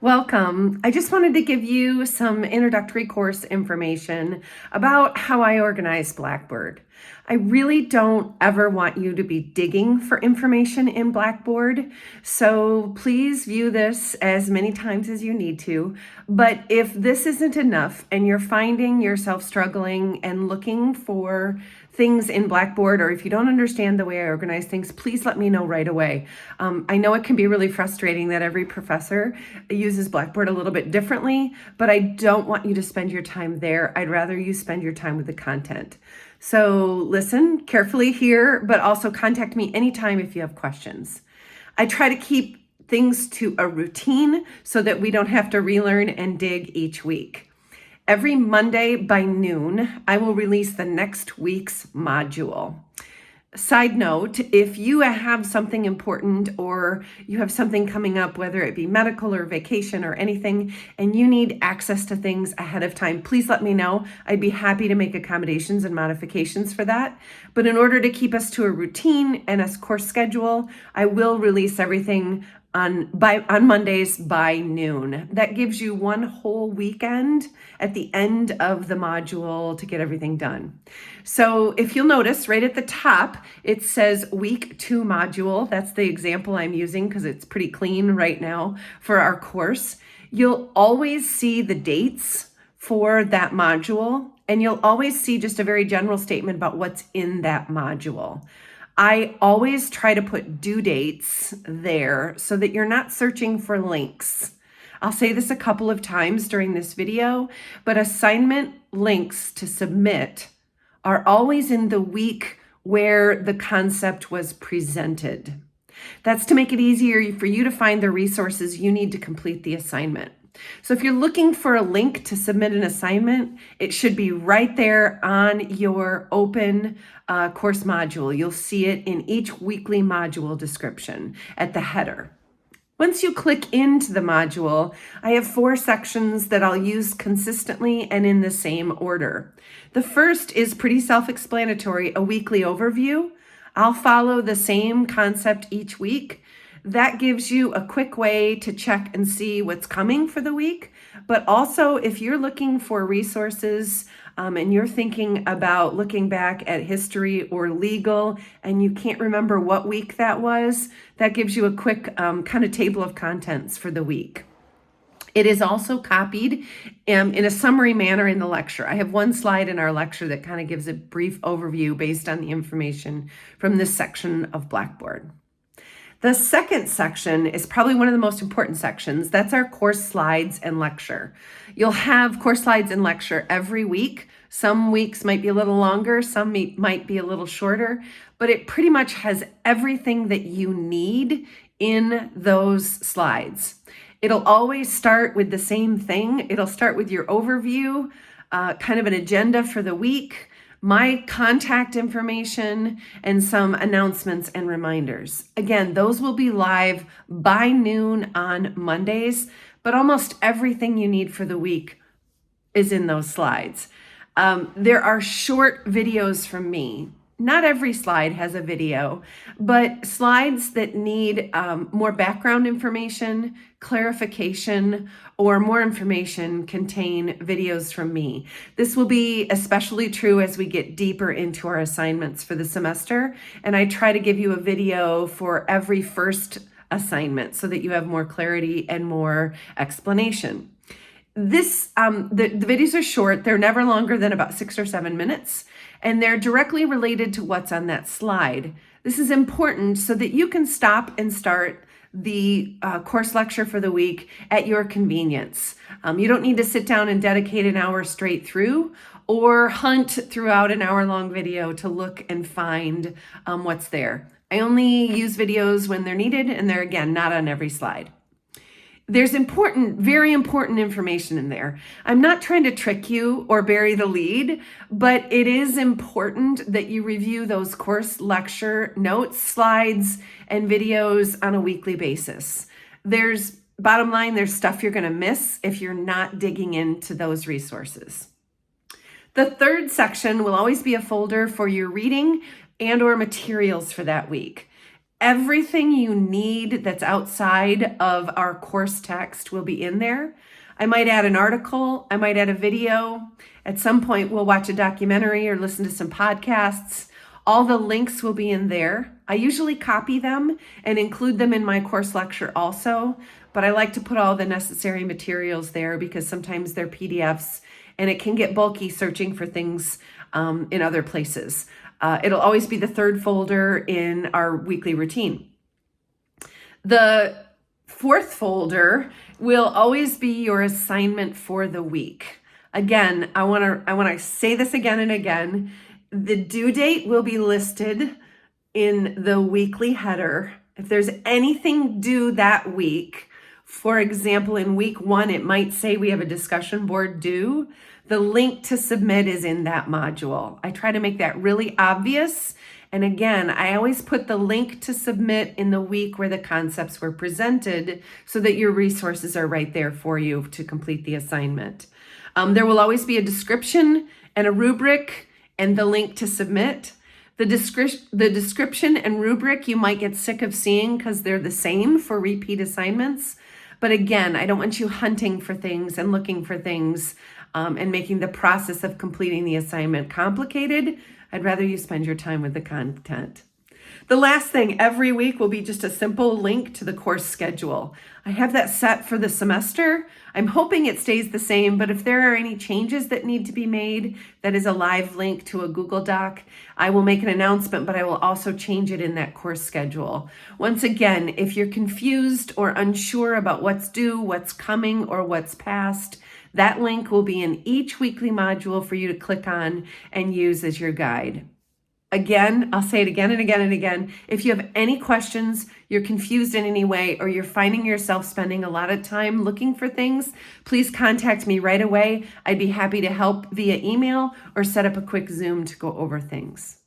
Welcome. I just wanted to give you some introductory course information about how I organize Blackboard. I really don't ever want you to be digging for information in Blackboard, so please view this as many times as you need to. But if this isn't enough and you're finding yourself struggling and looking for things in Blackboard, or if you don't understand the way I organize things, please let me know right away. I know it can be really frustrating that every professor uses Blackboard a little bit differently, but I don't want you to spend your time there. I'd rather you spend your time with the content. So listen carefully here, but also contact me anytime if you have questions. I try to keep things to a routine so that we don't have to relearn and dig each week. Every Monday by noon, I will release the next week's module. Side note, if you have something important or you have something coming up, whether it be medical or vacation or anything, and you need access to things ahead of time, please let me know. I'd be happy to make accommodations and modifications for that. But in order to keep us to a routine and a course schedule, I will release everything on Mondays by noon. That gives you one whole weekend at the end of the module to get everything done. So if you'll notice right at the top, it says week 2 module. That's the example I'm using because it's pretty clean right now for our course. You'll always see the dates for that module, and you'll always see just a very general statement about what's in that module. I always try to put due dates there so that you're not searching for links. I'll say this a couple of times during this video, but assignment links to submit are always in the week where the concept was presented. That's to make it easier for you to find the resources you need to complete the assignment. So if you're looking for a link to submit an assignment, it should be right there on your open course module. You'll see it in each weekly module description at the header. Once you click into the module, I have 4 sections that I'll use consistently and in the same order. The first is pretty self-explanatory, a weekly overview. I'll follow the same concept each week. That gives you a quick way to check and see what's coming for the week. But also, if you're looking for resources and you're thinking about looking back at history or legal and you can't remember what week that was, that gives you a quick kind of table of contents for the week. It is also copied in a summary manner in the lecture. I have one slide in our lecture that kind of gives a brief overview based on the information from this section of Blackboard. The second section is probably one of the most important sections. That's our course slides and lecture. You'll have course slides and lecture every week. Some weeks might be a little longer, some might be a little shorter, but it pretty much has everything that you need in those slides. It'll always start with the same thing. It'll start with your overview, kind of an agenda for the week, my contact information, and some announcements and reminders. Again, those will be live by noon on Mondays, but almost everything you need for the week is in those slides. There are short videos from me. Not every slide has a video, but slides that need more background information, clarification, or more information contain videos from me. This will be especially true as we get deeper into our assignments for the semester, and I try to give you a video for every first assignment so that you have more clarity and more explanation. The videos are short. They're never longer than about 6 or 7 minutes, and they're directly related to what's on that slide. This is important so that you can stop and start the course lecture for the week at your convenience. You don't need to sit down and dedicate an hour straight through or hunt throughout an hour-long video to look and find what's there. I only use videos when they're needed, and they're, again, not on every slide. There's very important information in there. I'm not trying to trick you or bury the lead, but it is important that you review those course lecture notes, slides, and videos on a weekly basis. Bottom line, there's stuff you're gonna miss if you're not digging into those resources. The third section will always be a folder for your reading and or materials for that week. Everything you need that's outside of our course text will be in there. I might add an article, I might add a video. At some point, we'll watch a documentary or listen to some podcasts. All the links will be in there. I usually copy them and include them in my course lecture also, but I like to put all the necessary materials there because sometimes they're PDFs and it can get bulky searching for things in other places. It'll always be the third folder in our weekly routine. The fourth folder will always be your assignment for the week. Again, I want to say this again and again. The due date will be listed in the weekly header. If there's anything due that week, for example, in week 1, it might say we have a discussion board due. The link to submit is in that module. I try to make that really obvious. And again, I always put the link to submit in the week where the concepts were presented so that your resources are right there for you to complete the assignment. There will always be a description and a rubric and the link to submit. The description and rubric you might get sick of seeing because they're the same for repeat assignments. But again, I don't want you hunting for things and looking for things and making the process of completing the assignment complicated. I'd rather you spend your time with the content. The last thing every week will be just a simple link to the course schedule. I have that set for the semester. I'm hoping it stays the same, but if there are any changes that need to be made, that is a live link to a Google Doc. I will make an announcement, but I will also change it in that course schedule. Once again, if you're confused or unsure about what's due, what's coming, or what's past, that link will be in each weekly module for you to click on and use as your guide. Again, I'll say it again and again and again. If you have any questions, you're confused in any way, or you're finding yourself spending a lot of time looking for things, please contact me right away. I'd be happy to help via email or set up a quick Zoom to go over things.